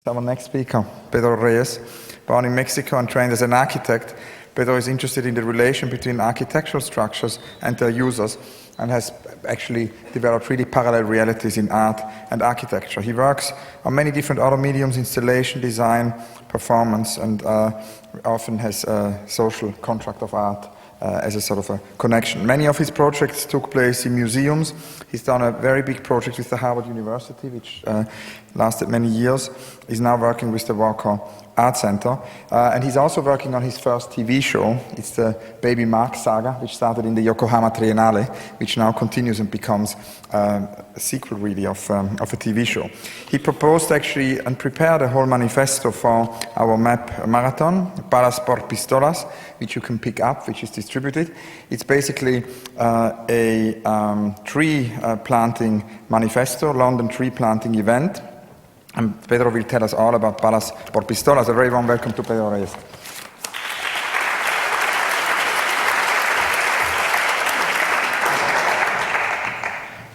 Our next speaker, Pedro Reyes, born in Mexico and trained as an architect. Pedro is interested in the relation between architectural structures and their users and has actually developed really parallel realities in art and architecture. He works on many different other mediums, installation, design, performance, and often has a social contract of art as a sort of a connection. Many of his projects took place in museums. He's done a very big project with the Harvard University, which lasted many years. He's now working with the Walker Art Center. And he's also working on his first TV show. It's the Baby Mark saga, which started in the Yokohama Triennale, which now continues and becomes a sequel, really, of a TV show. He proposed, actually, and prepared a whole manifesto for our map marathon, Palas por Pistolas, which you can pick up, which is distributed. It's basically a tree planting manifesto, London tree planting event. And Pedro will tell us all about Palas por Pistolas. A very warm welcome to Pedro Reyes.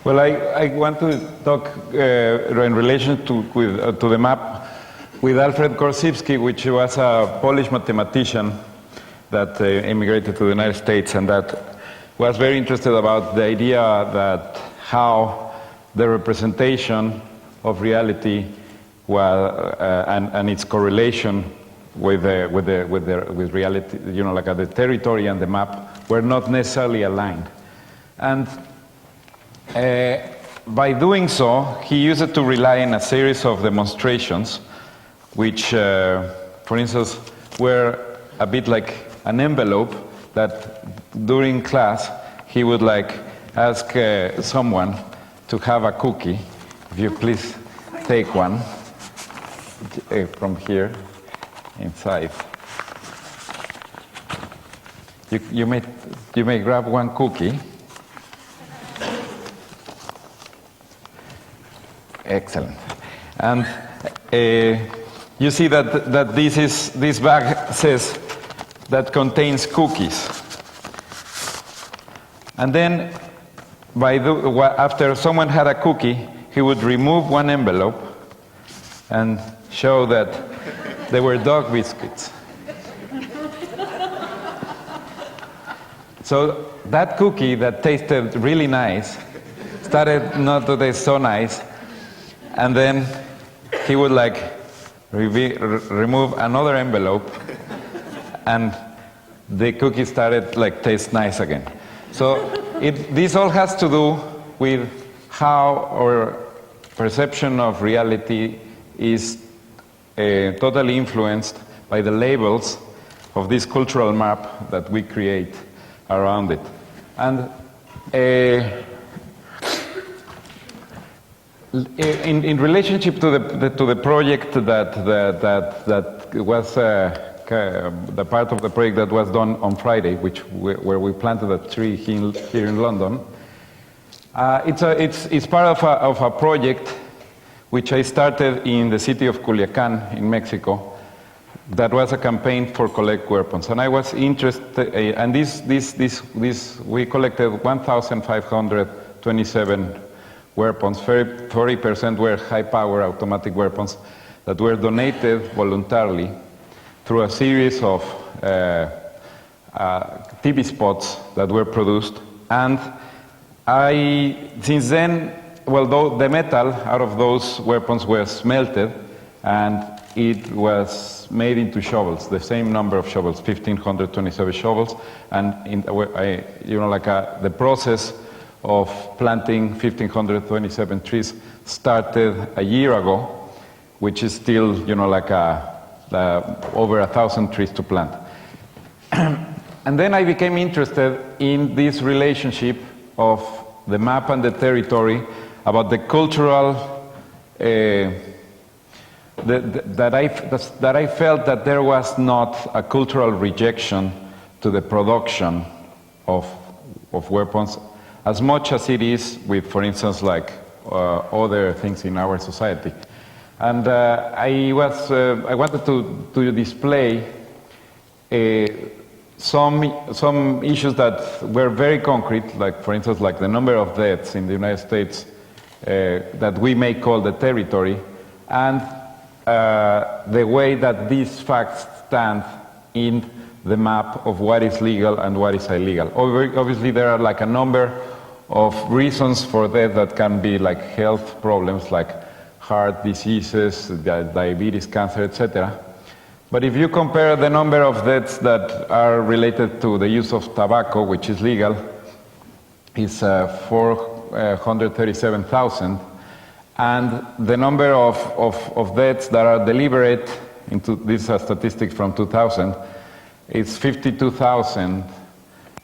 Well, I want to talk in relation to the map with Alfred Korzybski, which was a Polish mathematician that immigrated to the United States and that was very interested about the idea that how the representation of reality and its correlation with reality, you know, like the territory and the map, were not necessarily aligned. And by doing so, he used it to rely on a series of demonstrations, which, for instance, were a bit like an envelope that during class he would like ask someone to have a cookie. If you please take one from here inside. You may grab one cookie. Excellent. And you see that this bag says that contains cookies. And then after someone had a cookie, he would remove one envelope and show that they were dog biscuits. So that cookie that tasted really nice started not to taste so nice, and then he would like remove another envelope and the cookie started like taste nice again. So this all has to do with how our perception of reality is totally influenced by the labels of this cultural map that we create around it. And in relationship to the project that was the part of the project that was done on Friday, where we planted a tree here in London, it's part of a project which I started in the city of Culiacan in Mexico. That was a campaign for collect weapons, and I was interested. And we collected 1,527 weapons. 40% were high-power automatic weapons that were donated voluntarily through a series of TV spots that were produced. And since then, well, the metal out of those weapons was smelted, and it was made into shovels, the same number of shovels, 1,527 shovels. And the process of planting 1,527 trees started a year ago, which is still, over 1,000 trees to plant. And then I became interested in this relationship of the map and the territory, about the cultural, that I felt that there was not a cultural rejection to the production of weapons as much as it is with, for instance, like other things in our society. And I wanted to display some issues that were very concrete, like, for instance, like the number of deaths in the United States that we may call the territory, and the way that these facts stand in the map of what is legal and what is illegal. Obviously, there are like a number of reasons for death that can be like health problems, like heart diseases, diabetes, cancer, etc. But if you compare the number of deaths that are related to the use of tobacco, which is legal, is 437,000, and the number of deaths that are deliberate, these are statistics from 2000, is 52,000,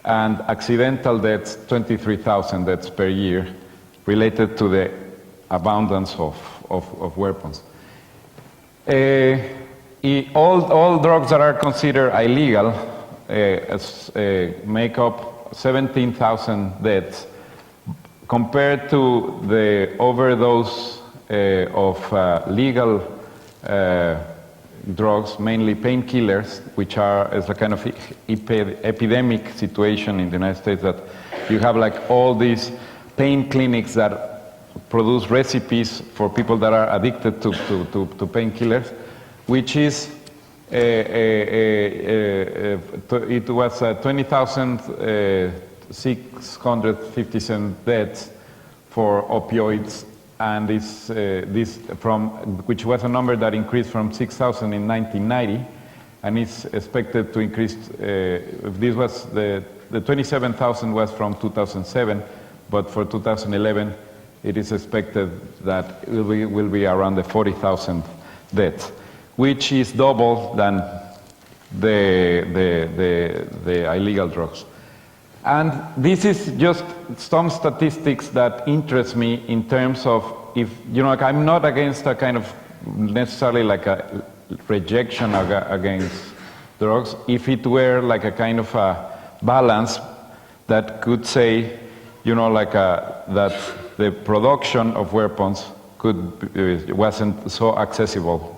and accidental deaths, 23,000 deaths per year, related to the abundance of weapons. All drugs that are considered illegal make up 17,000 deaths, compared to the overdose of legal drugs, mainly painkillers, which is a kind of epidemic situation in the United States, that you have like all these pain clinics that produce recipes for people that are addicted to painkillers, which is, it was 20,657 deaths for opioids, and which was a number that increased from 6,000 in 1990, and it's expected to increase. This was the 27,000 was from 2007, but for 2011, it is expected that it will be around the 40,000 deaths, which is double than the illegal drugs. And this is just some statistics that interest me in terms of, if, like I'm not against a kind of necessarily like a rejection against drugs, if it were like a kind of a balance that could say, that the production of weapons wasn't so accessible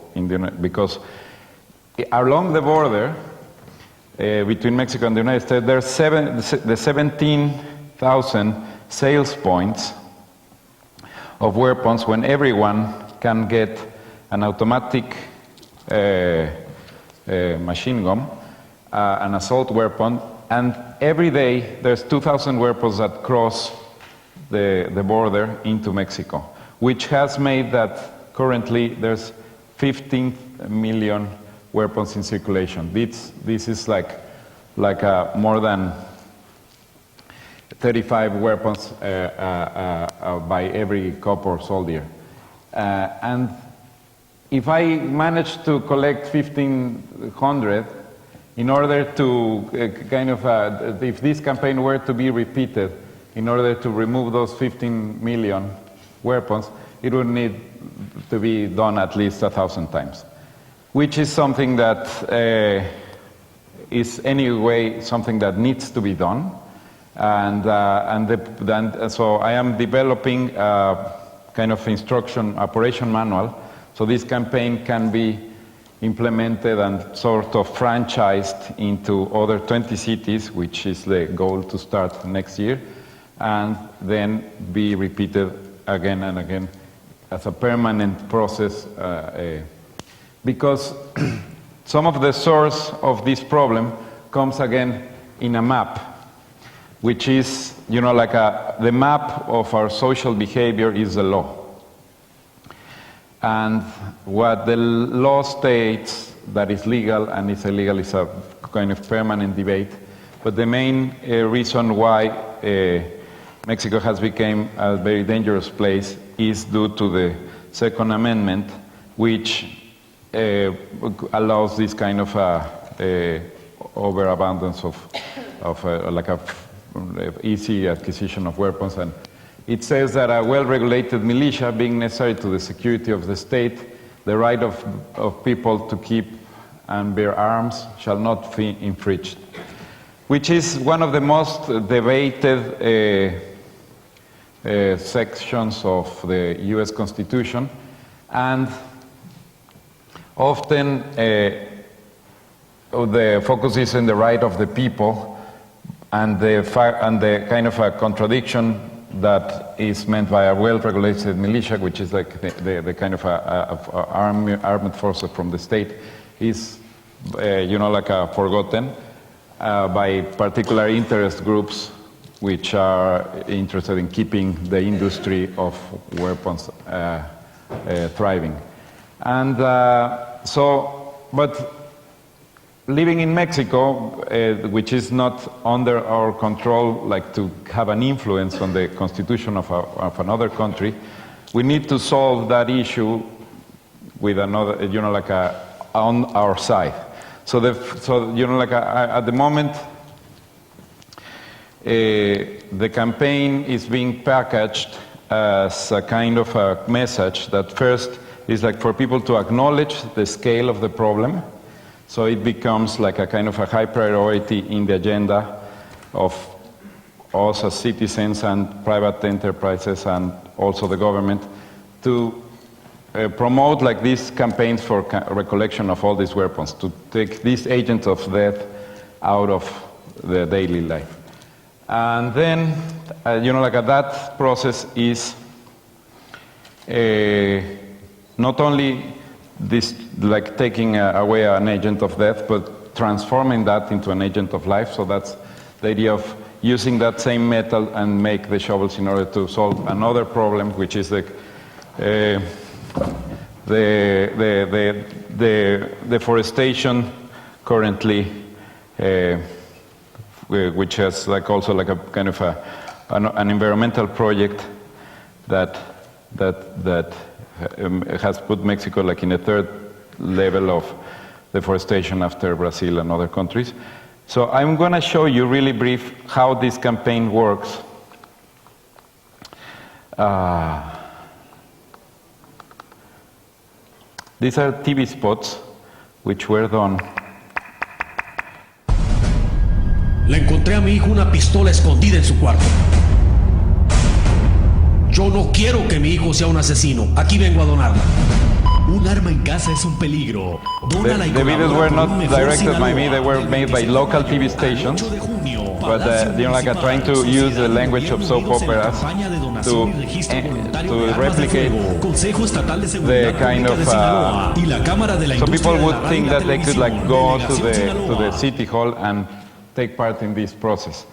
because along the border between Mexico and the United States, there are the 17,000 sales points of weapons when everyone can get an automatic machine gun, an assault weapon, and every day there's 2,000 weapons that cross the border into Mexico, which has made that currently there's 15 million weapons in circulation. This is like more than 35 weapons by every cop or soldier. And if I manage to collect 1,500, in order to if this campaign were to be repeated, in order to remove those 15 million weapons, it would need to be done at least 1,000 times, which is something that is anyway something that needs to be done. And so I am developing a kind of operation manual, so this campaign can be implemented and sort of franchised into other 20 cities, which is the goal to start next year, and then be repeated again and again as a permanent process, because some of the source of this problem comes again in a map, which is, the map of our social behavior is the law. And what the law states that is legal and is illegal is a kind of permanent debate. But the main reason why Mexico has become a very dangerous place is due to the Second Amendment, which allows this kind of overabundance of easy acquisition of weapons. And it says that a well-regulated militia, being necessary to the security of the state, the right of people to keep and bear arms shall not be infringed, which is one of the most debated sections of the US Constitution, and often the focus is on the right of the people, and the kind of a contradiction that is meant by a well-regulated militia, which is like the kind of armed forces from the state, is, forgotten by particular interest groups which are interested in keeping the industry of weapons thriving. And but living in Mexico, which is not under our control, like to have an influence on the constitution of another country, we need to solve that issue with another, on our side. So at the moment, the campaign is being packaged as a kind of a message that first is like for people to acknowledge the scale of the problem. So it becomes like a kind of a high priority in the agenda of us as citizens and private enterprises and also the government to promote like these campaigns for recollection of all these weapons, to take these agents of death out of the daily life. And then, that process is not only this, like taking away an agent of death, but transforming that into an agent of life. So that's the idea of using that same metal and make the shovels in order to solve another problem, which is the deforestation currently, which has like also like a kind of an environmental project that has put Mexico like in a third level of deforestation after Brazil and other countries. So I'm going to show you really brief how this campaign works. These are TV spots which were done. Le encontré a mi hijo una pistola escondida en su cuarto. Yo no quiero que mi hijo sea un asesino. Aquí vengo a donarla. Un arma en casa es un peligro. Dónala y The videos were colabora por not un mejor directed by me, Sinaloa they were del made by 26 local de TV mayo stations. al 8 de junio. But trying to use the language of soap operas to replicate the kind of so people would think that they could like go to the city hall and take part in this process.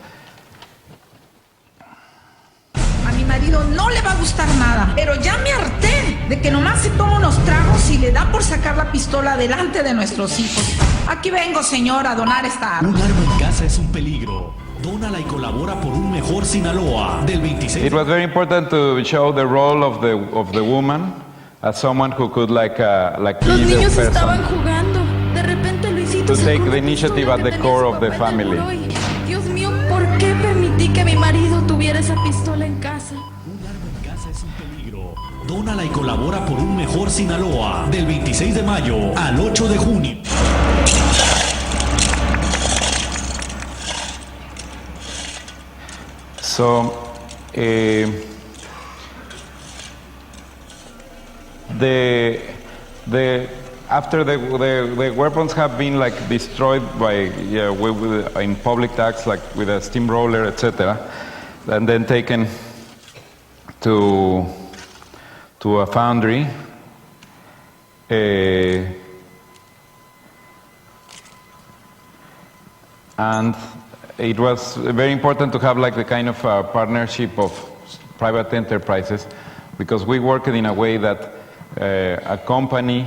A mi marido no le va a gustar nada, pero ya me harté de que nomás se toma unos tragos y le da por sacar la pistola delante de nuestros hijos. Aquí vengo, señor, a donar esta arma. Un arma en casa es un peligro. Dónala y colabora por un mejor Sinaloa del 26. It was very important to show the role of the woman as someone who could like Los be the niños person estaban jugando. De repente Luisito to sacó take una the initiative pistola at the que core tenía of the su papá en el family. buró y, Dios mío, ¿por qué permití que mi marido tuviera esa pistola en casa? Un arma en casa es un peligro. Dónala y colabora por un mejor Sinaloa del 26 de mayo al 8 de junio. So, after the weapons have been like destroyed by in public acts like with a steamroller, etc., and then taken to a foundry. And it was very important to have like the kind of partnership of private enterprises, because we worked in a way that a company,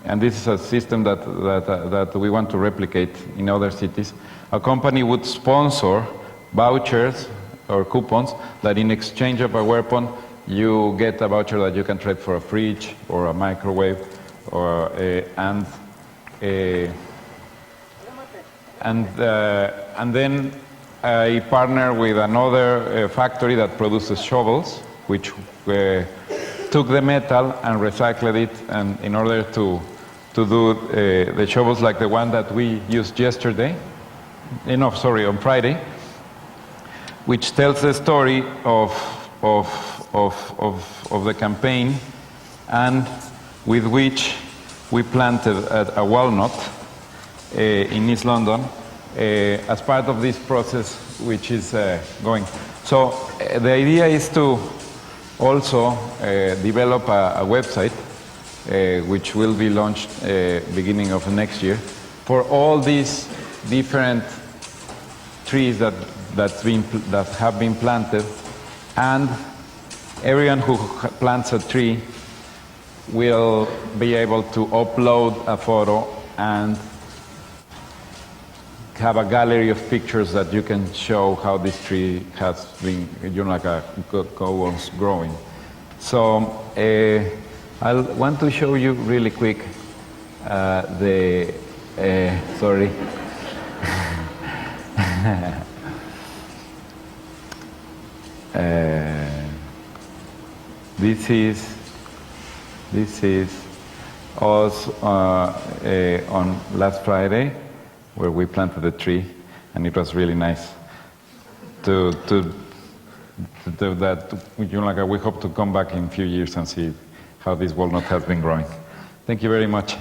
and this is a system that we want to replicate in other cities, a company would sponsor vouchers or coupons that in exchange of a weapon, you get a voucher that you can trade for a fridge or a microwave, or and then I partner with another factory that produces shovels, which took the metal and recycled it, and in order to do the shovels like the one that we used yesterday, on Friday, which tells the story of the campaign, and with which we planted a walnut in East London as part of this process, which is going. So the idea is to also develop a website which will be launched beginning of next year for all these different trees that have been planted, and everyone who plants a tree will be able to upload a photo and have a gallery of pictures that you can show how this tree has been, like a goes growing. So I want to show you really quick sorry. This is us on last Friday, where we planted a tree, and it was really nice to do that. Like we hope to come back in a few years and see how this walnut has been growing. Thank you very much.